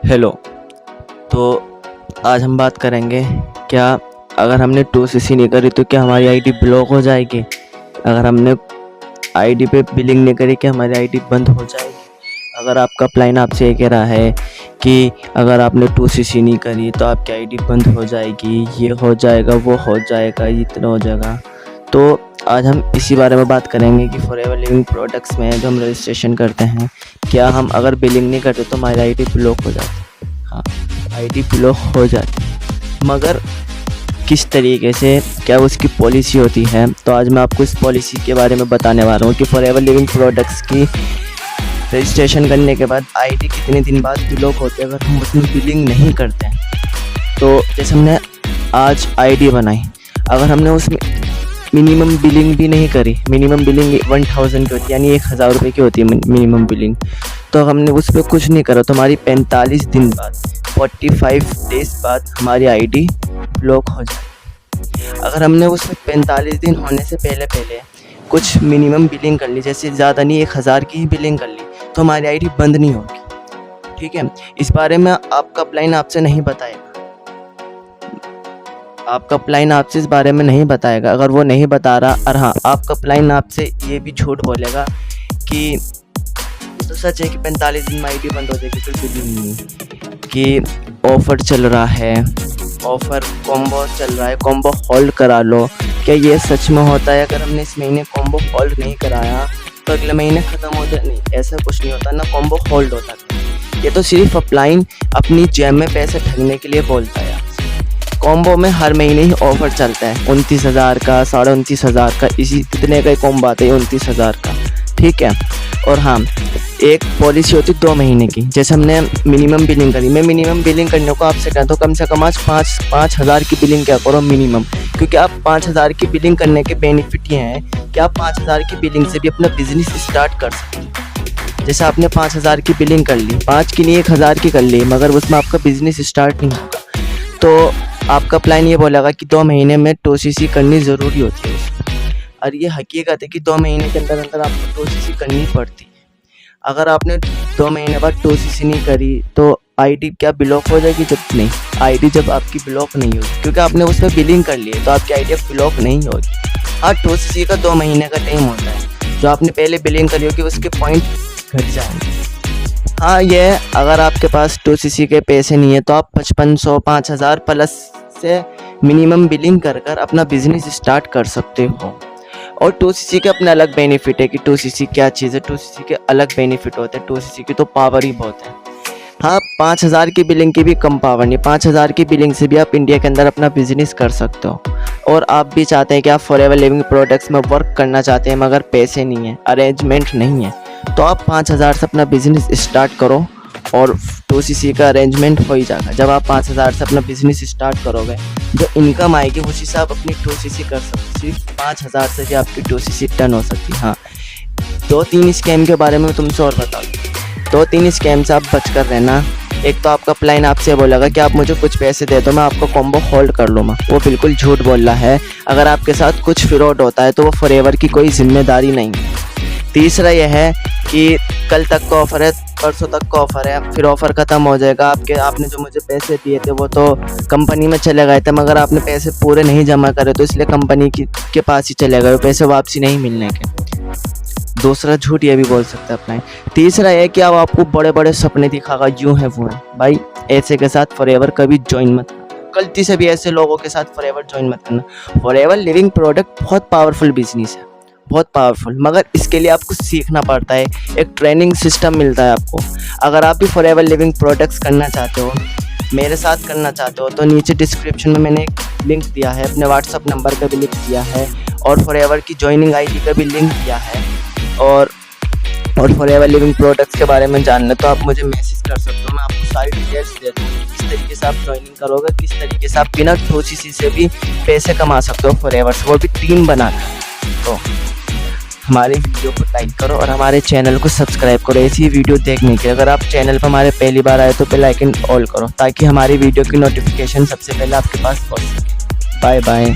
Hello. तो आज हम बात करेंगे, क्या अगर हमने 2cc नहीं करी तो क्या हमारी आईडी ब्लॉक हो जाएगी? अगर हमने आईडी पे बिलिंग नहीं करी क्या हमारी आईडी बंद हो जाएगी? अगर आपका प्लान आपसे ये कह रहा है कि अगर आपने 2cc नहीं करी तो आपकी आईडी बंद हो जाएगी, ये हो जाएगा, वो हो जाएगा, इतना हो जाएगा, तो आज हम इसी बारे में बात करेंगे कि फॉरएवर लिविंग प्रोडक्ट्स में जो हम रजिस्ट्रेशन करते हैं, क्या हम अगर बिलिंग नहीं करते तो हमारी आईडी ब्लॉक हो जाती है। हाँ, आईडी ब्लॉक हो जाती है, मगर किस तरीके से, क्या उसकी पॉलिसी होती है। तो आज मैं आपको इस पॉलिसी के बारे में बताने वाला हूँ कि फॉरएवर लिविंग प्रोडक्ट्स की रजिस्ट्रेशन करने के बाद आईडी कितने दिन बाद ब्लॉक होती है अगर हम उसमें बिलिंग नहीं करते हैं। तो जैसे हमने आज आईडी बनाई, अगर हमने उसमें मिनिमम बिलिंग भी नहीं करी, मिनिमम बिलिंग 1000 की होती है, यानी 1000 रुपये की होती है मिनिमम बिलिंग, तो हमने उस पर कुछ नहीं करा तो हमारी 45 दिन बाद, 45 डेज बाद हमारी आईडी ब्लॉक हो जाए। अगर हमने उसमें 45 दिन होने से पहले कुछ मिनिमम बिलिंग कर ली, जैसे ज़्यादा नहीं 1000 की ही बिलिंग कर ली, तो हमारी आईडी बंद नहीं होगी। ठीक है, इस बारे में आपका प्लान आपसे नहीं बताएगा, आपका प्लान आपसे इस बारे में नहीं बताएगा। अगर वो नहीं बता रहा, और हाँ, आपका प्लान आपसे ये भी झूठ बोलेगा कि तो सच है कि 45 दिन में आईडी बंद हो जाएगी, फिर बिलिंग नहीं, कि ऑफ़र चल रहा है, ऑफ़र कॉम्बो चल रहा है, कॉम्बो होल्ड करा लो। क्या ये सच में होता है? अगर हमने इस महीने कॉम्बो होल्ड नहीं कराया तो अगले महीने ख़त्म हो जाए? नहीं, ऐसा कुछ नहीं होता, ना कॉम्बो होल्ड होता है। ये तो सिर्फ अपलाइन अपनी जेब में पैसे ठगने के लिए बोलता है। कॉम्बो में हर महीने ही ऑफ़र चलता है, 29,000 का, 29,500 का, इसी कितने का कॉम्बो आता है, 29,000 का। ठीक है, और हाँ, एक पॉलिसी होती है 2 महीने की। जैसे हमने मिनिमम बिलिंग करी, मैं मिनिमम बिलिंग करने को आपसे कहता हूँ कम से कम आज 5,000 की बिलिंग क्या करो मिनिमम, क्योंकि आप 5,000 की बिलिंग करने के बेनिफिट ये हैं कि आप 5,000 की बिलिंग से भी अपना बिजनेस स्टार्ट कर सकते हैं। जैसे आपने 5,000 की बिलिंग कर ली, 5 की नहीं 1,000 की कर ली, मगर उसमें आपका बिजनेस स्टार्ट नहीं होगा, तो आपका प्लान ये बोलेगा कि 2 महीने में 2cc करनी ज़रूरी होती है उसमें। और ये हकीकत है कि 2 महीने के अंदर अंदर आपको 2cc करनी पड़ती है। अगर आपने 2 महीने बाद 2cc नहीं करी तो आईडी क्या ब्लॉक हो जाएगी? जब नहीं, आईडी जब आपकी ब्लॉक नहीं होगी, क्योंकि आपने उसमें बिलिंग कर ली है, तो आपकी आईडी ब्लॉक नहीं होगी। हाँ, 2cc का 2 महीने का टाइम होता है, जो आपने पहले बिलिंग करी होगी उसके पॉइंट घट जाएंगे। हाँ, ये अगर आपके पास 2cc के पैसे नहीं है तो आप 5500 5000 प्लस से मिनिमम बिलिंग कर अपना बिजनेस स्टार्ट कर सकते हो। और 2cc के अपने अलग बेनिफिट है कि 2cc क्या चीज़ है, 2cc के अलग बेनिफिट होते हैं, 2cc की तो पावर ही बहुत है। हाँ, 5000 की बिलिंग की भी कम पावर नहीं, 5000 की बिलिंग से भी आप इंडिया के अंदर अपना बिजनेस कर सकते हो। और आप भी चाहते हैं कि आप फॉरएवर लिविंग प्रोडक्ट्स में वर्क करना चाहते हैं, मगर पैसे नहीं है, अरेंजमेंट नहीं है, तो आप 5000 से अपना बिजनेस स्टार्ट करो और 2cc का अरेंजमेंट हो ही जाएगा। जब आप 5000 से अपना बिजनेस स्टार्ट करोगे, जो इनकम आएगी उसी से आप अपनी 2cc कर सकते। सिर्फ 5000 से भी आपकी 2cc टर्न हो सकती है। हाँ, 2-3 स्कैम के बारे में तुमसे और बता दूँ, 2-3 स्कैम से आप बचकर रहना। एक तो आपका प्लान आपसे बोलेगा कि आप मुझे कुछ पैसे दे दो, मैं आपको कॉम्बो होल्ड कर लूँगा, वो बिल्कुल झूठ बोल रहा है। अगर आपके साथ कुछ फ्रॉड होता है तो वो फॉरएवर की कोई जिम्मेदारी नहीं है। तीसरा यह है कि कल तक का ऑफ़र है, परसों तक का ऑफ़र है, फिर ऑफ़र ख़त्म हो जाएगा। आपने जो मुझे पैसे दिए थे वो तो कंपनी में चले गए थे, मगर आपने पैसे पूरे नहीं जमा करे तो इसलिए कंपनी के पास ही चले गए, पैसे वापसी नहीं मिलने के। दूसरा झूठ ये भी बोल सकते हैं अपना। तीसरा है कि अब आपको बड़े बड़े सपने दिखागा, यूँ है वो है। भाई, ऐसे के साथ फॉरएवर कभी ज्वाइन मत करना, गलती से भी ऐसे लोगों के साथ फॉरएवर ज्वाइन मत करना। फॉरएवर लिविंग प्रोडक्ट बहुत पावरफुल बिजनेस है, बहुत पावरफुल, मगर इसके लिए आपको सीखना पड़ता है, एक ट्रेनिंग सिस्टम मिलता है आपको। अगर आप भी फॉरएवर लिविंग प्रोडक्ट्स करना चाहते हो, मेरे साथ करना चाहते हो, तो नीचे डिस्क्रिप्शन में मैंने एक लिंक दिया है, अपने व्हाट्सअप नंबर का भी लिंक दिया है, और फॉरएवर की ज्वाइनिंग आईडी का भी लिंक दिया है। और फॉरएवर लिविंग प्रोडक्ट्स के बारे में जानना तो आप मुझे मैसेज कर सकते हो, मैं आपको सारी डिटेल्स दे दूँगा, किस तरीके से आप ज्वाइनिंग करोगे, किस तरीके से आप बिना 2cc से भी पैसे कमा सकते हो फॉरएवर से, वो भी टीम बनाकर। तो हमारे वीडियो को लाइक करो और हमारे चैनल को सब्सक्राइब करो ऐसी वीडियो देखने के लिए। अगर आप चैनल पर हमारे पहली बार आए तो बेल आइकन ऑल करो, ताकि हमारी वीडियो की नोटिफिकेशन सबसे पहले आपके पास पहुंच सके। Bye bye.